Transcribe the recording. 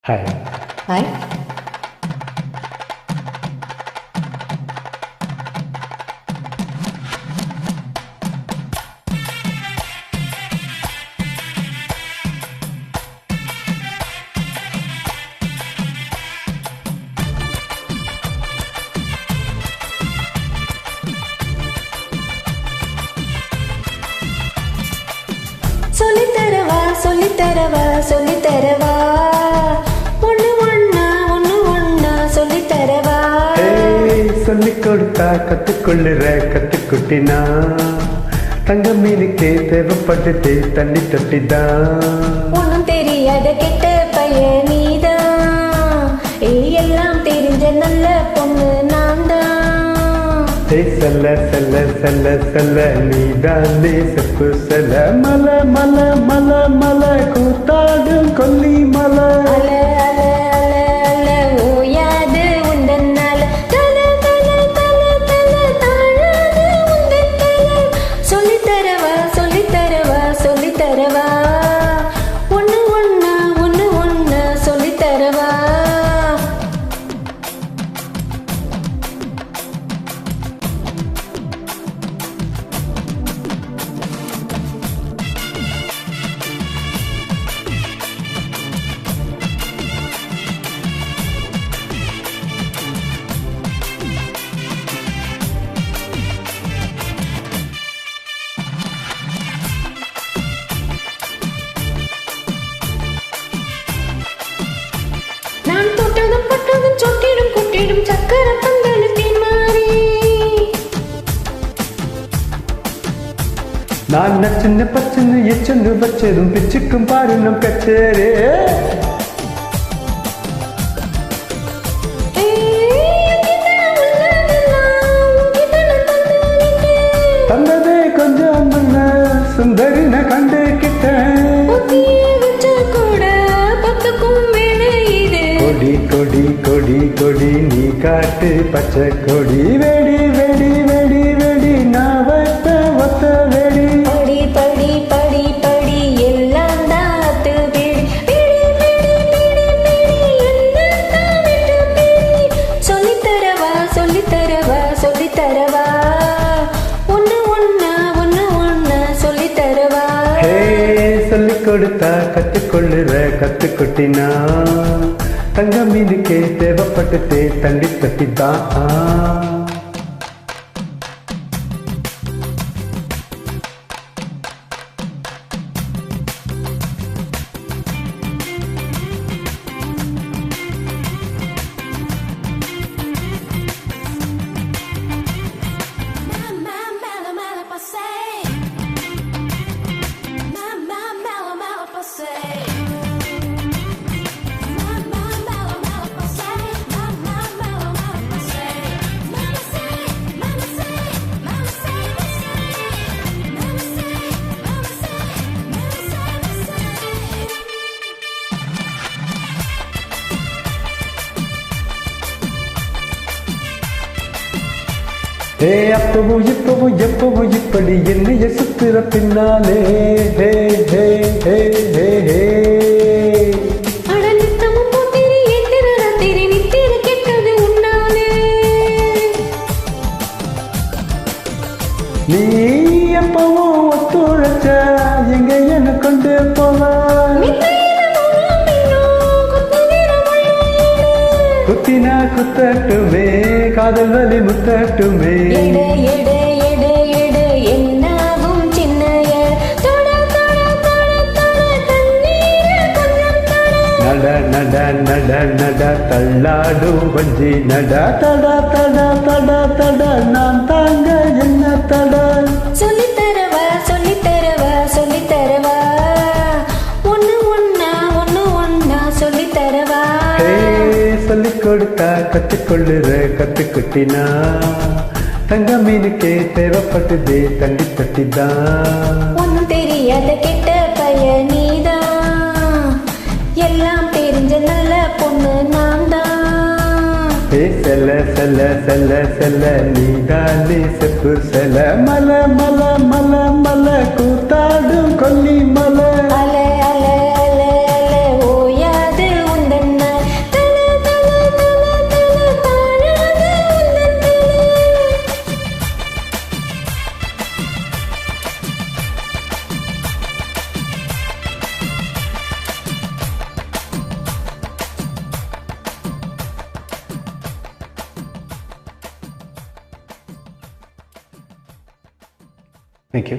Hi. Hi. சொல்லித்தரவா சொல்லித்தரவா சொல்லித்தரவா ஒண்ணு ஒண்ணா ஒண்ணு ஒண்ணா சொல்லித்தரவா. சொல்லிக் கொடுத்தா கத்துக்கொள்ளுற கத்துக்குட்டினா தங்க மீனுக்கே தேவைப்பட்டுட்டு தண்ணி தொட்டிதான். ஒண்ணும் தெரியாத கெட்ட பையன் நீதான், எல்லாம் தெரிஞ்ச நல்ல பொண்ணு நான் தான். செல்ல செல்ல செல்ல செல்ல நீதானே செப்பு செல்ல மல மல மல மல கூத்தாடும் கொல்லி மல. அல அல அல அல ஓயாது உந்தன்னால தல தல தல தல தாழாது உந்தன் தல. சொல்லித்தரவா சொல்லித்தரவா சொல்லித்தரவா ஒண்ணு ஒண்ணா ஒண்ணு ஒண்ணா சொல்லித்தரவா. நான் தொட்டதும் பட்டதும் சொட்டிடும் குட்டிடும் சக்கர பந்தலுத்தின் மாறி. நான் நச்சுன்னு பச்சுன்னு எச்சுன்னு வச்சதும் பிச்சுக்கும் பாரு நம் கச்சேரே. தந்ததே கொஞ்சம் முன்ன சுந்தரின கண்டு கிட்டேன். கொடி கொடி கொடி கொடி நீ காட்டு பச்சை கொடி வெடி வெடி வெடி வெடி நான் வைத்த ஒத்த வெடி. படி படி படி படி எல்லாம் தாத்து பிடி பிடி பிடி பிடி பிடி எல்லாம் தான் விட்டு பிடி. சொல்லித்தரவா சொல்லித்தரவா சொல்லித்தரவா ஒண்ணு ஒண்ணா ஒண்ணு ஒண்ணா சொல்லித்தரவா. சொல்லிக் கொடுத்தா கத்துக்கொள்ளுற கத்துக்குட்டினா தங்க மீனுக்கே தேவைப்பட்டுட்டு தண்டி தட்டிதான். அப்பவும் இப்பவும் எப்பவும் இப்படி என்னைய சுத்துற பின்னாலே ஹே ஹே ஹே ஹே ஹே. நீ எப்பவும் ஒத்துழைச்ச எங்க என்ன கொண்டு போலாம். குத்தினா குத்தட்டுமே காதல் வலி முத்தட்டுமே. நட நட நட நட தள்ளாடும் வஞ்சி நட தட தட தட தட நான் தாங்க என்ன தட. சொல்லித்தரவா சொல்லித்தரவா சொல்லித்தரவா ஒண்ணு ஒண்ணா ஒண்ணு ஒண்ணா சொல்லித்தரவா. சொல்லிக் கொடுத்தா கத்துக்கொள்ளுற கத்துக்குட்டினா தங்க மீனுக்கே தேவைப்பட்டுதே தண்டி தட்டிதான். ஒன்னும் தெரியாத கெட்ட பையன் நீதான், எல்லாம் தெரிஞ்ச நல்ல பொண்ணு நான் தான். செல்ல செல்ல செல்ல செல்ல நீதானே செப்பு செல்ல மல மல மல மல கூத்தாடும் கொல்லி மல. அல அல அல அல ஓயாது உந்தன் தேங்க்யூ.